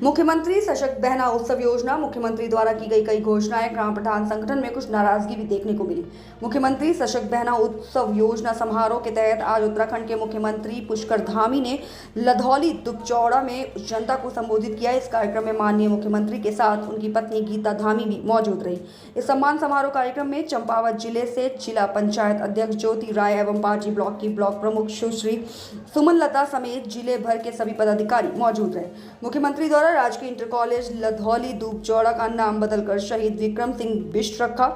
मुख्यमंत्री सशक्त बहना उत्सव योजना। मुख्यमंत्री द्वारा की गई कई घोषणाएं, ग्राम प्रधान संगठन में कुछ नाराजगी भी देखने को मिली। मुख्यमंत्री सशक्त बहना उत्सव योजना समारोह के तहत आज उत्तराखंड के मुख्यमंत्री पुष्कर धामी ने लधौली दुबचौड़ा में जनता को संबोधित किया। इस कार्यक्रम में माननीय मुख्यमंत्री के साथ उनकी पत्नी गीता धामी भी मौजूद रही। इस सम्मान समारोह कार्यक्रम में चंपावत जिले से जिला पंचायत अध्यक्ष ज्योति राय एवं पार्टी ब्लॉक की ब्लॉक प्रमुख सुश्री सुमन लता समेत जिले भर के सभी पदाधिकारी मौजूद रहे। मुख्यमंत्री द्वारा राजकीय इंटर कॉलेज लधौली दुबचौड़ा का नाम बदलकर शहीद विक्रम सिंह बिष्ट रखा।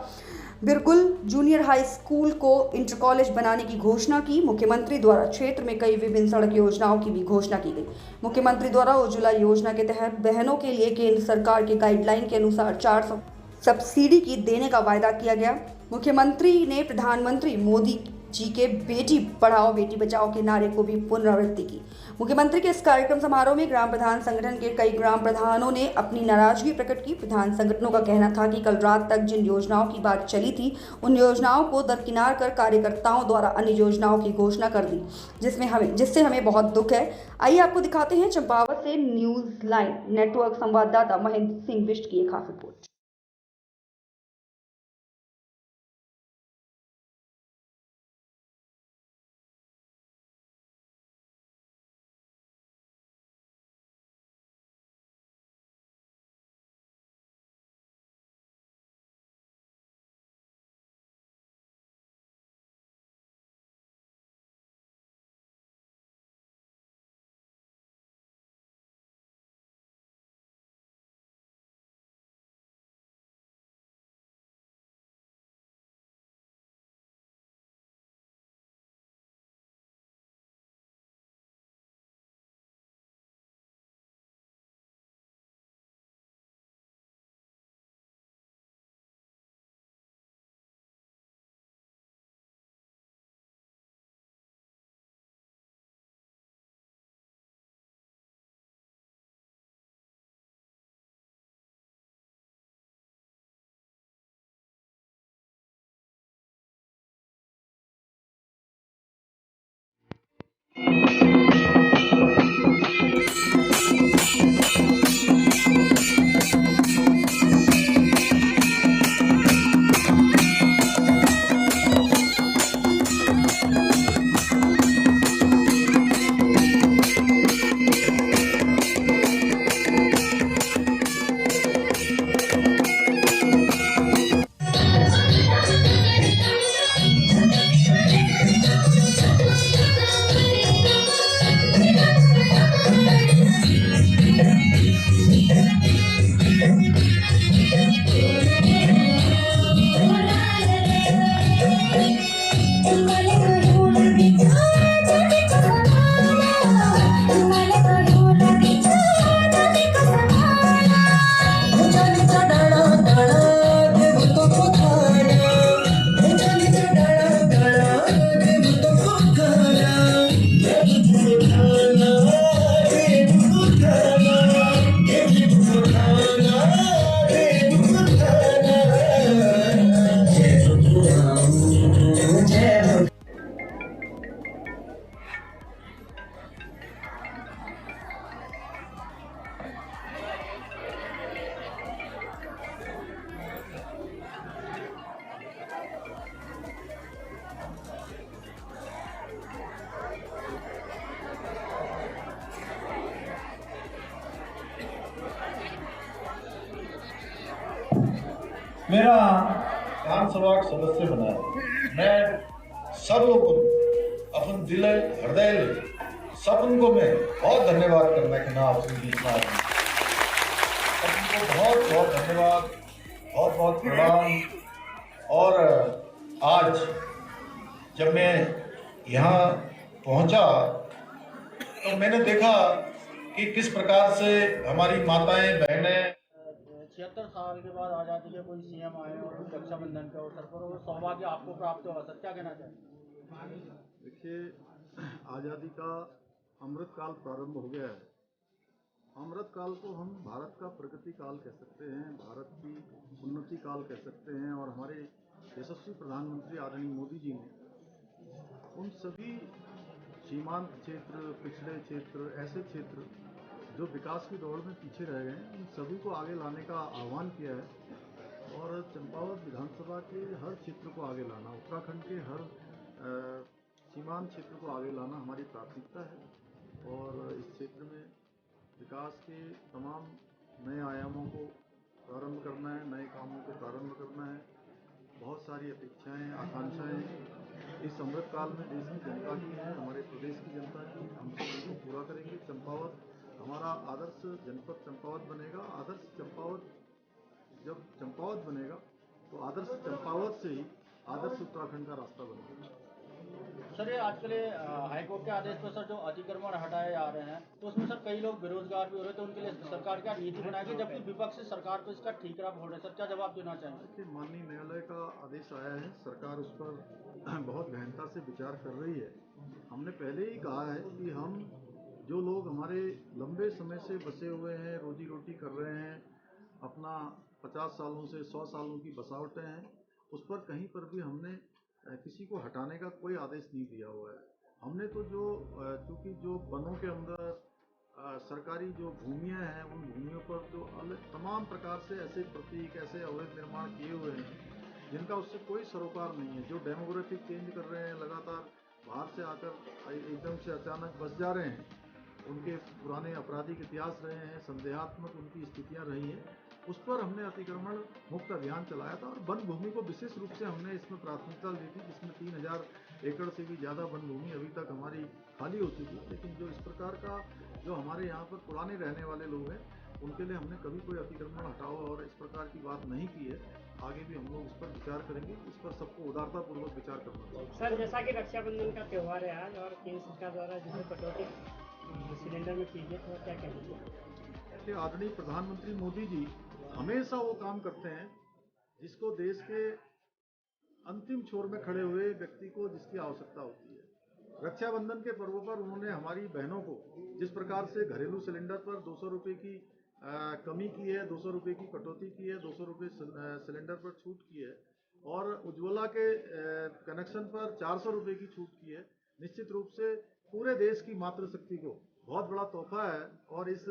बिरगुल जूनियर हाई स्कूल को इंटर कॉलेज बनाने की घोषणा की। मुख्यमंत्री द्वारा क्षेत्र में कई विभिन्न सड़क योजनाओं की भी घोषणा की गई। मुख्यमंत्री द्वारा उज्ज्वला योजना के तहत बहनों के लिए केंद्र सरकार के गाइडलाइन के अनुसार 400 सब्सिडी की देने का वायदा किया गया। मुख्यमंत्री ने प्रधानमंत्री मोदी जी के बेटी पढ़ाओ बेटी बचाओ के नारे को भी पुनरावृत्ति की। मुख्यमंत्री के इस कार्यक्रम समारोह में ग्राम प्रधान संगठन के कई ग्राम प्रधानों ने अपनी नाराजगी प्रकट की। प्रधान संगठनों का कहना था कि कल रात तक जिन योजनाओं की बात चली थी उन योजनाओं को दरकिनार कर कार्यकर्ताओं द्वारा अन्य योजनाओं की घोषणा कर दी, जिससे हमें बहुत दुख है। आइए आपको दिखाते हैं चंपावत से न्यूज लाइन नेटवर्क संवाददाता महेंद्र सिंह बिष्ट की एक खास रिपोर्ट। मेरा विधानसभा सदस्य बना है। मैं सब लोगों को अपन दिल हृदय सबन को मैं बहुत धन्यवाद करना कि ना आपको बहुत बहुत धन्यवाद, बहुत बहुत प्रणाम। और आज जब मैं यहाँ पहुँचा तो मैंने देखा कि किस प्रकार से हमारी माताएं बहनें 76 साल के बाद आज़ादी के कोई सीएम आए और रक्षाबंधन के अवसर पर वो सौभाग्य आपको प्राप्त हुआ, सर क्या कहना चाहिए? देखिए, आज़ादी का अमृत काल प्रारंभ हो गया है। अमृत काल को हम भारत का प्रगति काल कह सकते हैं, भारत की उन्नति काल कह सकते हैं। और हमारे यशस्वी प्रधानमंत्री आदरणीय मोदी जी ने उन सभी सीमांत क्षेत्र, पिछड़े क्षेत्र, ऐसे क्षेत्र जो विकास की दौड़ में पीछे रह गए हैं, उन सभी को आगे लाने का आह्वान किया है और चंपावत विधानसभा के हर क्षेत्र को आगे लाना, उत्तराखंड के हर सीमांत क्षेत्र को आगे लाना हमारी प्राथमिकता है और इस क्षेत्र में विकास के तमाम नए आयामों को प्रारंभ करना है, नए कामों को प्रारंभ करना है। बहुत सारी अपेक्षाएं, आकांक्षाएं इस अमृत काल में देश की जनता की हैं, हमारे प्रदेश की जनता की, हम सब इनको पूरा करेंगे। चंपावत हमारा आदर्श जनपद चंपावत बनेगा। आदर्श चंपावत जब चंपावत बनेगा तो आदर्श चंपावत से ही आदर्श उत्तराखंड का रास्ता बनेगा। सर, ये आजकल हाईकोर्ट के आदेश पर सर जो अतिक्रमण हटाए जा रहे हैं, तो उसमें सर कई लोग बेरोजगार भी हो रहे हैं, तो उनके लिए सरकार क्या नीति बनाएगी, जबकि विपक्ष सरकार पर इसका ठीकरा फोड़ रहे हैं। सर, क्या जवाब देना चाहेंगे? देखिए, माननीय न्यायालय का आदेश आया है, सरकार उस पर बहुत गहनता से विचार कर रही है। हमने पहले ही कहा है कि हम जो लोग हमारे लंबे समय से बसे हुए हैं, रोजी रोटी कर रहे हैं, अपना 50 सालों से 100 सालों की बसावटें हैं, उस पर कहीं पर भी हमने किसी को हटाने का कोई आदेश नहीं दिया हुआ है। हमने तो चूँकि जो वनों के अंदर सरकारी जो भूमियाँ हैं, उन भूमियों पर जो तमाम प्रकार से ऐसे प्रतीक, ऐसे अवैध निर्माण किए हुए हैं जिनका उससे कोई सरोकार नहीं है, जो डेमोग्राफिक चेंज कर रहे हैं, लगातार बाहर से आकर एकदम से अचानक बस जा रहे हैं, उनके पुराने आपराधिक इतिहास रहे हैं, संदेहात्मक उनकी स्थितियां रही हैं, उस पर हमने अतिक्रमण मुक्त अभियान चलाया था और वन भूमि को विशेष रूप से हमने इसमें प्राथमिकता दी थी, जिसमें 3000 एकड़ से भी ज़्यादा वन भूमि अभी तक हमारी खाली हो चुकी है। लेकिन जो इस प्रकार का जो हमारे यहाँ पर पुराने रहने वाले लोग हैं, उनके लिए हमने कभी कोई अतिक्रमण हटाओ और इस प्रकार की बात नहीं की है। आगे भी हम लोग इस पर विचार करेंगे, इस पर सबको उदारतापूर्वक विचार करना चाहिए। सर, जैसा कि रक्षाबंधन का त्यौहार है आज और केंद्र सरकार द्वारा जिसमें कटौती सिलेंडर में की गई, तो क्या कहेंगे? आदरणीय प्रधानमंत्री मोदी जी हमेशा वो काम करते हैं जिसको देश के अंतिम छोर में खड़े हुए व्यक्ति को जिसकी आवश्यकता होती है। रक्षाबंधन के पर्व पर उन्होंने हमारी बहनों को जिस प्रकार से घरेलू सिलेंडर पर 200 रुपये की कमी की है, 200 रुपये की कटौती की है, 200 रुपये सिलेंडर पर छूट की है और उज्ज्वला के कनेक्शन पर 400 रुपये की छूट की है, निश्चित रूप से पूरे देश की मातृशक्ति को बहुत बड़ा तोहफा है। और इस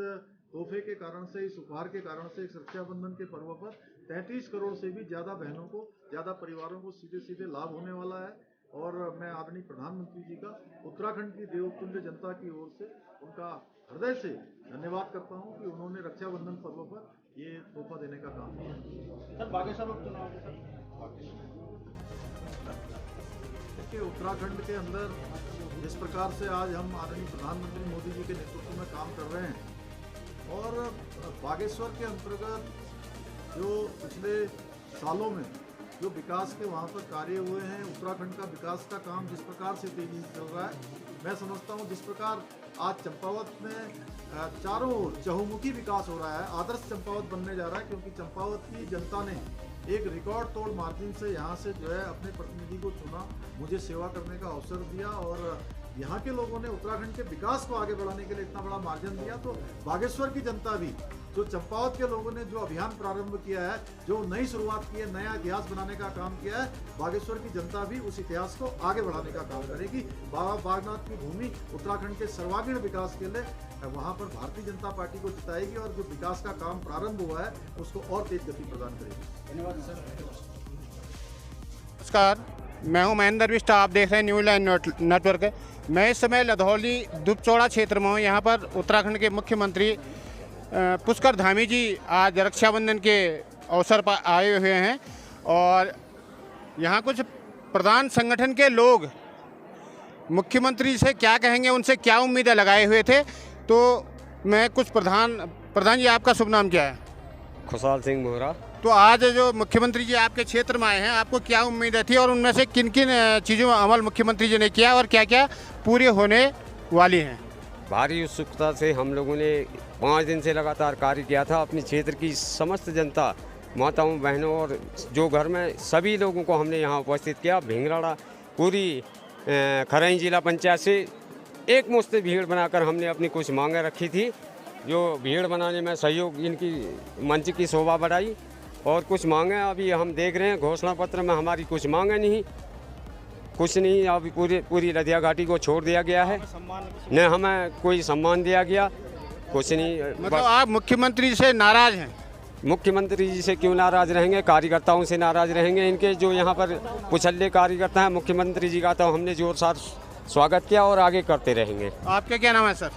तोहफे के कारण से, इस उपहार के कारण से, इस रक्षाबंधन के पर्व पर 33 करोड़ से भी ज़्यादा बहनों को, ज़्यादा परिवारों को सीधे सीधे लाभ होने वाला है। और मैं आदरणीय प्रधानमंत्री जी का उत्तराखंड की देवतुल्य जनता की ओर से उनका हृदय से धन्यवाद करता हूं कि उन्होंने रक्षाबंधन पर्व पर ये तोहफा देने का काम किया। सर, बागेश्वर उपचुनाव के सर देखिए, उत्तराखंड के अंदर जिस प्रकार से आज हम आदरणीय प्रधानमंत्री मोदी जी के नेतृत्व में काम कर रहे हैं और बागेश्वर के अंतर्गत जो पिछले सालों में जो विकास के वहाँ पर कार्य हुए हैं, उत्तराखंड का विकास का काम जिस प्रकार से तेजी से चल रहा है, मैं समझता हूँ जिस प्रकार आज चंपावत में चारों ओर चहुमुखी विकास हो रहा है, आदर्श चंपावत बनने जा रहा है। क्योंकि चंपावत की जनता ने एक रिकॉर्ड तोड़ मार्जिन से यहाँ से जो है अपने प्रतिनिधि को चुना, मुझे सेवा करने का अवसर दिया और यहाँ के लोगों ने उत्तराखंड के विकास को आगे बढ़ाने के लिए इतना बड़ा मार्जिन दिया। तो बागेश्वर की जनता भी, जो चंपावत के लोगों ने जो अभियान प्रारंभ किया है, जो नई शुरुआत की है, नया इतिहास बनाने का काम किया है, बागेश्वर की जनता भी उस इतिहास को आगे बढ़ाने का काम करेगी। बाबा बागनाथ की भूमि उत्तराखंड के सर्वांगीण विकास के लिए वहाँ पर भारतीय जनता पार्टी को जिताएगी और जो विकास का काम प्रारंभ हुआ है उसको और तेज गति प्रदान करेगी। धन्यवाद सर। नमस्कार, मैं हूं महेंद्र बिष्ट, आप देख रहे हैं न्यू लाइन नेटवर्क। मैं इस समय लधौली दुबचौड़ा क्षेत्र में हूँ। यहाँ पर उत्तराखंड के मुख्यमंत्री पुष्कर धामी जी आज रक्षाबंधन के अवसर पर आए हुए हैं और यहाँ कुछ प्रधान संगठन के लोग मुख्यमंत्री से क्या कहेंगे, उनसे क्या उम्मीदें लगाए हुए थे। तो मैं कुछ प्रधान जी, आपका शुभ नाम क्या है? खुशहाल सिंह मोहरा। तो आज जो मुख्यमंत्री जी आपके क्षेत्र में आए हैं, आपको क्या उम्मीदें थी और उनमें से किन किन चीज़ों में अमल मुख्यमंत्री जी ने किया और क्या क्या पूरी होने वाली हैं? भारी उत्सुकता से हम लोगों ने 5 दिन से लगातार कार्य किया था। अपने क्षेत्र की समस्त जनता, माताओं, बहनों और जो घर में सभी लोगों को हमने यहाँ उपस्थित किया। भिंगराड़ा पूरी खरई जिला पंचायत से एक मुश्त भीड़ बनाकर हमने अपनी कुछ मांगें रखी थी, जो भीड़ बनाने में सहयोग इनकी मंच की शोभा बढ़ाई। और कुछ मांगें अभी हम देख रहे हैं, घोषणा पत्र में हमारी कुछ मांगें नहीं, कुछ नहीं, अभी पूरी लदिया घाटी को छोड़ दिया गया है, न हमें कोई सम्मान दिया गया। कुछ नहीं। मतलब आप मुख्यमंत्री से नाराज हैं? मुख्यमंत्री जी से क्यों नाराज रहेंगे, कार्यकर्ताओं से नाराज रहेंगे। इनके जो यहाँ पर पुछल्ले कार्यकर्ता हैं, मुख्यमंत्री जी का तो हमने जोर साथ स्वागत किया और आगे करते रहेंगे। आपका क्या नाम है सर?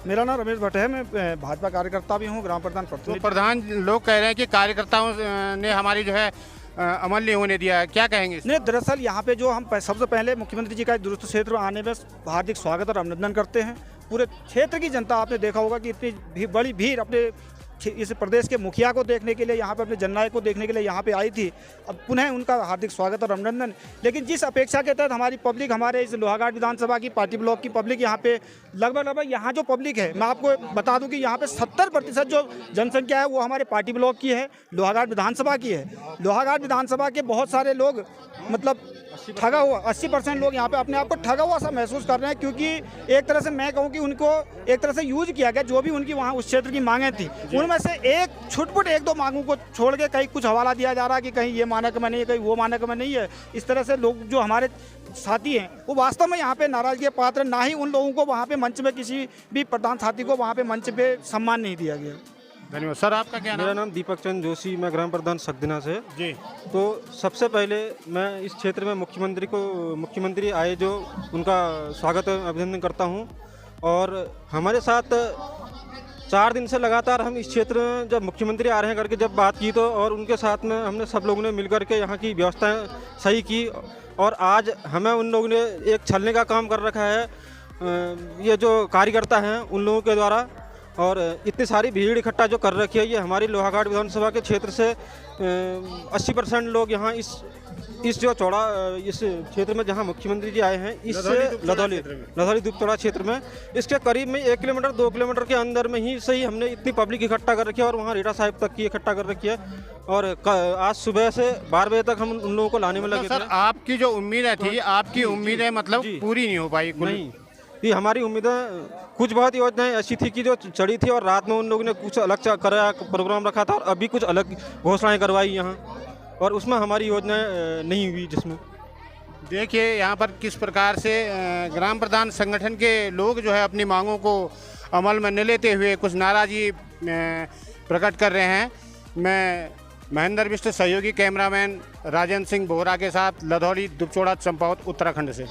मेरा नाम रमेश भट्ट है, मैं भाजपा कार्यकर्ता भी हूँ, ग्राम प्रधान तो प्रतिनिधि। प्रधान लोग कह रहे हैं कि कार्यकर्ताओं ने हमारी जो है अमल नहीं होने दिया है, क्या कहेंगे इस? नहीं, दरअसल यहाँ पे जो हम सबसे पहले मुख्यमंत्री जी का इस दुरुस्त क्षेत्र में आने में हार्दिक स्वागत और अभिनंदन करते हैं। पूरे क्षेत्र की जनता, आपने देखा होगा कि इतनी बड़ी भीड़ अपने इस प्रदेश के मुखिया को देखने के लिए, यहाँ पे अपने जननायक को देखने के लिए यहाँ पे आई थी। अब पुनः उनका हार्दिक स्वागत और अभिनंदन। लेकिन जिस अपेक्षा के तहत हमारी पब्लिक, हमारे इस लोहाघाट विधानसभा की पार्टी ब्लॉक की पब्लिक यहाँ पे लगभग यहाँ जो पब्लिक है, मैं आपको बता दूं कि यहाँ पे 70% जो जनसंख्या है वो हमारे पार्टी ब्लॉक की है, लोहाघाट विधानसभा की है। लोहाघाट विधानसभा के बहुत सारे लोग मतलब ठगा हुआ, 80% लोग यहाँ पे अपने आप को ठगा हुआ सा महसूस कर रहे हैं, क्योंकि एक तरह से मैं कहूँ कि उनको एक तरह से यूज किया गया। जो भी उनकी वहाँ उस क्षेत्र की मांगें थी, उनमें से एक छुटपुट 1-2 मांगों को छोड़ के कहीं कुछ हवाला दिया जा रहा है कि कहीं ये मानक में नहीं है, कहीं वो मानक में नहीं है। इस तरह से लोग जो हमारे साथी हैं वो वास्तव में यहाँ पे नाराजगी के पात्र, ना ही उन लोगों को वहाँ पे मंच में, किसी भी प्रधान साथी को वहाँ पे मंच पे सम्मान नहीं दिया गया। धन्यवाद सर। आपका क्या नाम? मेरा नाम दीपक चंद जोशी, मैं ग्राम प्रधान सकदिना से। जी। तो सबसे पहले मैं इस क्षेत्र में मुख्यमंत्री आए जो उनका स्वागत अभिनंदन करता हूं। और हमारे साथ 4 दिन से लगातार हम इस क्षेत्र में जब मुख्यमंत्री आ रहे हैं करके जब बात की, तो और उनके साथ में हमने सब लोगों ने मिलकर के यहाँ की व्यवस्थाएं सही की। और आज हमें उन लोगों ने एक छलने का काम कर रखा है, ये जो कार्यकर्ता हैं उन लोगों के द्वारा। और इतनी सारी भीड़ इकट्ठा जो कर रखी है, ये हमारी लोहाघाट विधानसभा के क्षेत्र से 80% लोग यहाँ इस जो चौड़ा इस क्षेत्र में जहाँ मुख्यमंत्री जी आए हैं, इस लधौली दुपचौड़ा क्षेत्र में, इसके करीब में 1 किलोमीटर 2 किलोमीटर के अंदर में ही सही हमने इतनी पब्लिक इकट्ठा कर रखी है। और वहाँ रीटा साहिब तक की इकट्ठा कर रखी है। और आज सुबह से 12 बजे तक हम उन लोगों को लाने में लगे थे। सर, आपकी जो उम्मीदें थी, आपकी उम्मीदें मतलब पूरी नहीं हो पाई? नहीं, ये हमारी उम्मीदें, कुछ बहुत योजनाएं ऐसी थी कि जो चढ़ी थी और रात में उन लोगों ने कुछ अलग कराया, प्रोग्राम रखा था, और अभी कुछ अलग घोषणाएं करवाई यहाँ, और उसमें हमारी योजनाएं नहीं हुई। जिसमें देखिए यहाँ पर किस प्रकार से ग्राम प्रधान संगठन के लोग जो है अपनी मांगों को अमल में न लेते हुए कुछ नाराज़गी प्रकट कर रहे हैं। मैं महेंद्र बिष्ट, सहयोगी कैमरामैन राजेंद्र सिंह बोहरा के साथ, लधौली दुपचौड़ा चंपावत उत्तराखंड से।